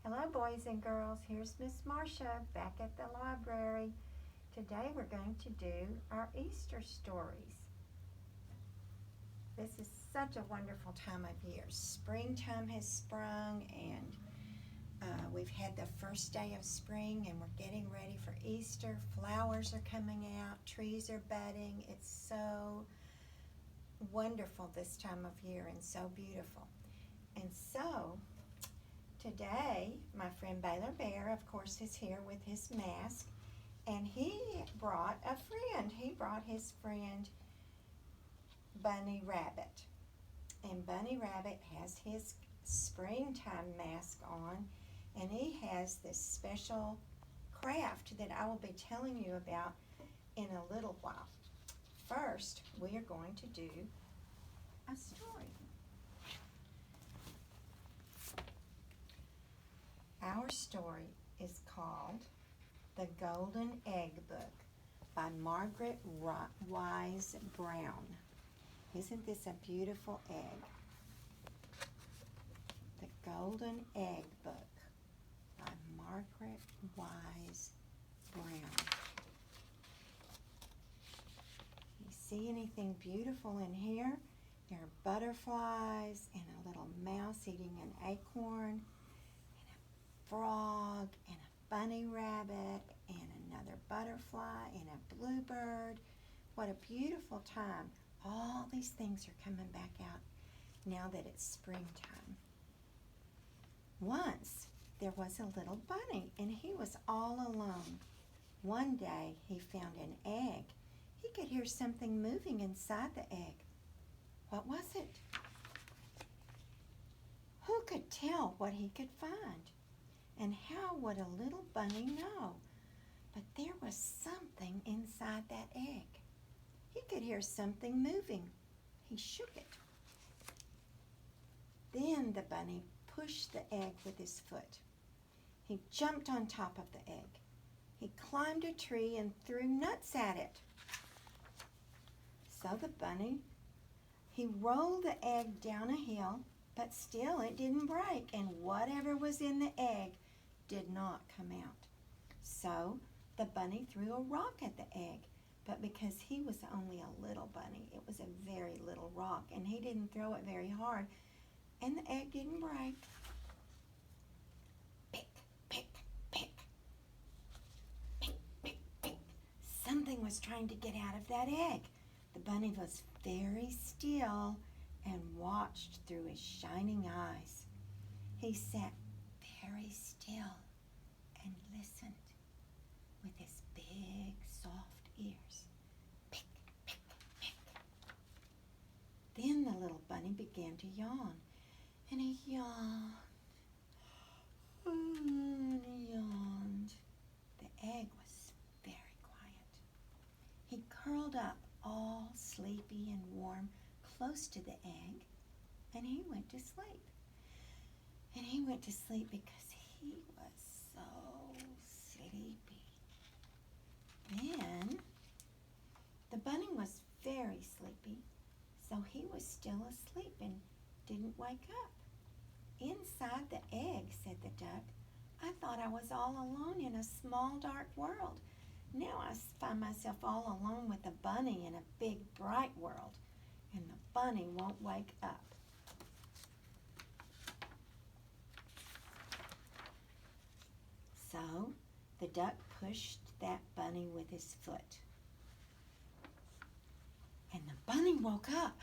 Hello, boys and girls. Here's Miss Marcia back at the library. Today we're going to do our Easter stories. This is such a wonderful time of year. Springtime has sprung, and we've had the first day of spring, and we're getting ready for Easter. Flowers are coming out, trees are budding. It's so wonderful this time of year and so beautiful. And so today, my friend Baylor Bear, of course, is here with his mask, and he brought a friend. He brought his friend Bunny Rabbit. And Bunny Rabbit has his springtime mask on, and he has this special craft that I will be telling you about in a little while. First, we are going to do a story. Our story is called The Golden Egg Book by Margaret Wise Brown. Isn't this a beautiful egg? The Golden Egg Book by Margaret Wise Brown. You see anything beautiful in here? There are butterflies and a little mouse eating an acorn, frog and a bunny rabbit and another butterfly and a bluebird. What a beautiful time. All these things are coming back out now that it's springtime. Once there was a little bunny, and he was all alone. One day he found an egg. He could hear something moving inside the egg. What was it? Who could tell what he could find? And how would a little bunny know? But there was something inside that egg. He could hear something moving. He shook it. Then the bunny pushed the egg with his foot. He jumped on top of the egg. He climbed a tree and threw nuts at it. So the bunny, he rolled the egg down a hill, but still it didn't break, and whatever was in the egg did not come out. So the bunny threw a rock at the egg, but because he was only a little bunny, it was a very little rock, and he didn't throw it very hard, and the egg didn't break. Pick, pick, pick. Pick, pick, pick. Something was trying to get out of that egg. The bunny was very still and watched through his shining eyes. He sat very still and listened with his big, soft ears. Pick, pick, pick. Then the little bunny began to yawn, and he yawned, and he yawned. The egg was very quiet. He curled up all sleepy and warm close to the egg, and he went to sleep. And he went to sleep because he was so sleepy. Then the bunny was very sleepy, so he was still asleep and didn't wake up. Inside the egg, said the duck, I thought I was all alone in a small, dark world. Now I find myself all alone with a bunny in a big, bright world, and the bunny won't wake up. So the duck pushed that bunny with his foot. And the bunny woke up.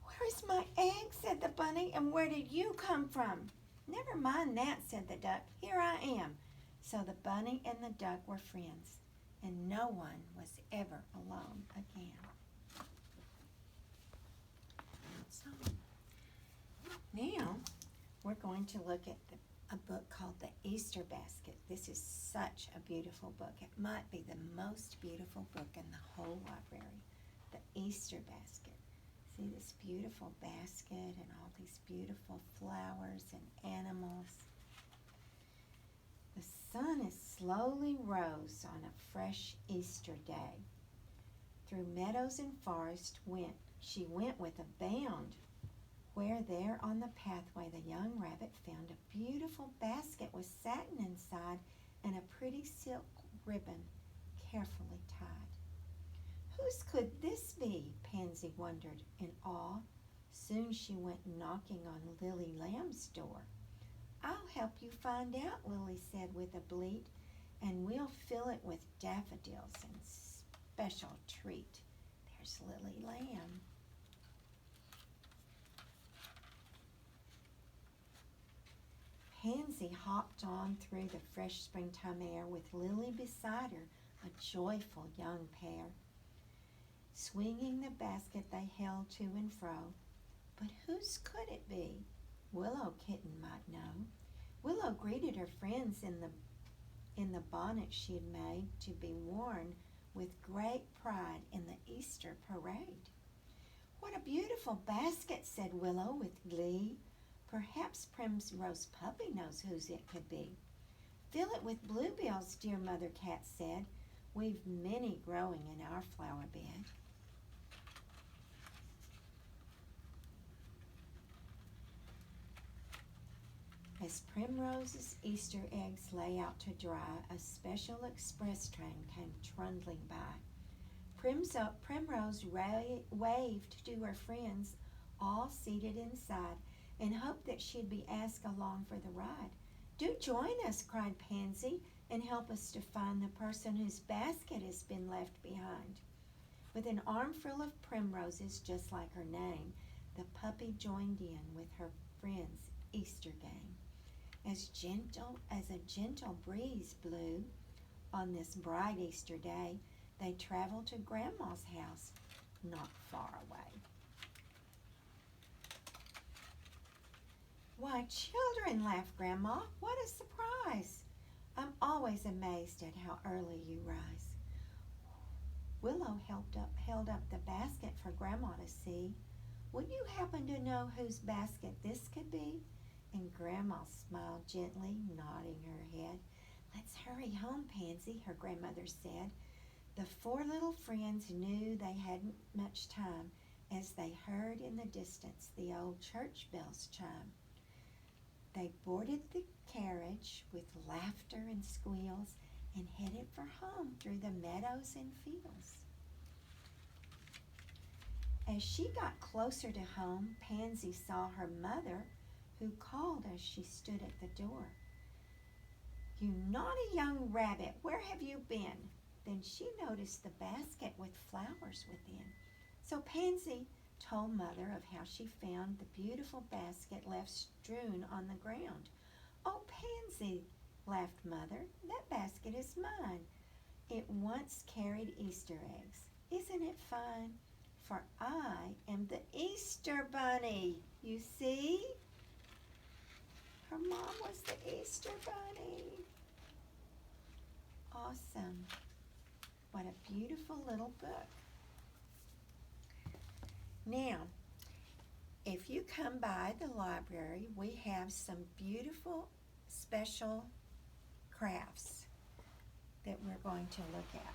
Where is my egg, said the bunny, and where did you come from? Never mind that, said the duck. Here I am. So the bunny and the duck were friends, and no one was ever alone again. So now we're going to look at a book called The Easter Basket. This is such a beautiful book. It might be the most beautiful book in the whole library. The Easter Basket. See this beautiful basket and all these beautiful flowers and animals. The sun is slowly rose on a fresh Easter day. Through meadows and forest she went with a bound, where there on the pathway the young rabbit found a beautiful basket with with satin inside and a pretty silk ribbon carefully tied. Whose could this be? Pansy wondered in awe. Soon she went knocking on Lily Lamb's door. I'll help you find out, Lily said with a bleat, and we'll fill it with daffodils and special treat. There's Lily Lamb. Pansy hopped on through the fresh springtime air with Lily beside her, a joyful young pair. Swinging the basket they held to and fro. But whose could it be? Willow Kitten might know. Willow greeted her friends in the bonnet she had made to be worn with great pride in the Easter parade. What a beautiful basket, said Willow with glee. Perhaps Primrose Puppy knows whose it could be. Fill it with bluebells, dear Mother Cat said. We've many growing in our flower bed. As Primrose's Easter eggs lay out to dry, a special express train came trundling by. Primrose waved to her friends, all seated inside, and hoped that she'd be asked along for the ride. Do join us, cried Pansy, and help us to find the person whose basket has been left behind. With an armful of primroses, just like her name, the puppy joined in with her friends' Easter game. As a gentle breeze blew on this bright Easter day, they traveled to Grandma's house, not far away. Why, children, laughed Grandma, what a surprise! I'm always amazed at how early you rise. Willow held up the basket for Grandma to see. Would you happen to know whose basket this could be? And Grandma smiled gently, nodding her head. Let's hurry home, Pansy, her grandmother said. The four little friends knew they hadn't much time as they heard in the distance the old church bells chime. They boarded the carriage with laughter and squeals and headed for home through the meadows and fields. As she got closer to home, Pansy saw her mother, who called as she stood at the door. You naughty young rabbit, where have you been? Then she noticed the basket with flowers within. So Pansy told Mother of how she found the beautiful basket left strewn on the ground. Oh, Pansy, laughed Mother, that basket is mine. It once carried Easter eggs. Isn't it fun? For I am the Easter Bunny, you see? Her mom was the Easter Bunny. Awesome. What a beautiful little book. Now, if you come by the library, we have some beautiful special crafts that we're going to look at.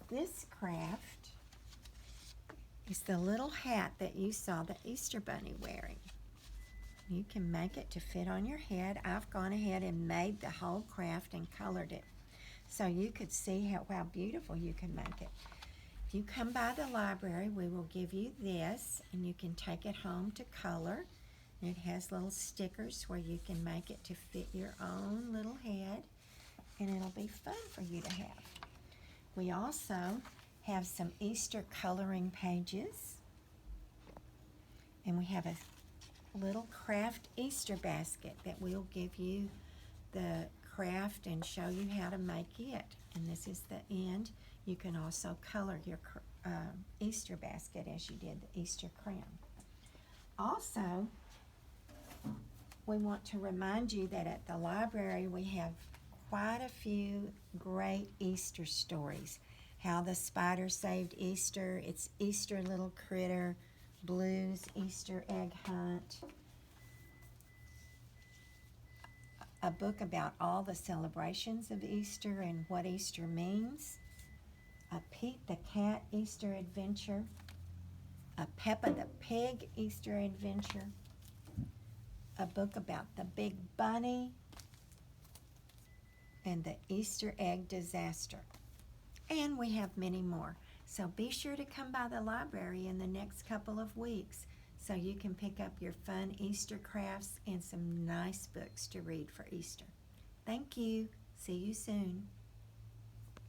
This craft is the little hat that you saw the Easter Bunny wearing. You can make it to fit on your head. I've gone ahead and made the whole craft and colored it so you could see how beautiful you can make it. If you come by the library, we will give you this, and you can take it home to color. And it has little stickers where you can make it to fit your own little head, and it'll be fun for you to have. We also have some Easter coloring pages, and we have a little craft Easter basket that we'll give you the craft and show you how to make it. And this is the end. You can also color your Easter basket as you did the Easter crown. Also, we want to remind you that at the library we have quite a few great Easter stories. How the Spider Saved Easter, It's Easter Little Critter, Blue's Easter Egg Hunt, a book about all the celebrations of Easter and what Easter means, a Pete the Cat Easter Adventure, a Peppa the Pig Easter Adventure, a book about the Big Bunny and the Easter egg disaster. And we have many more. So be sure to come by the library in the next couple of weeks so you can pick up your fun Easter crafts and some nice books to read for Easter. Thank you. See you soon.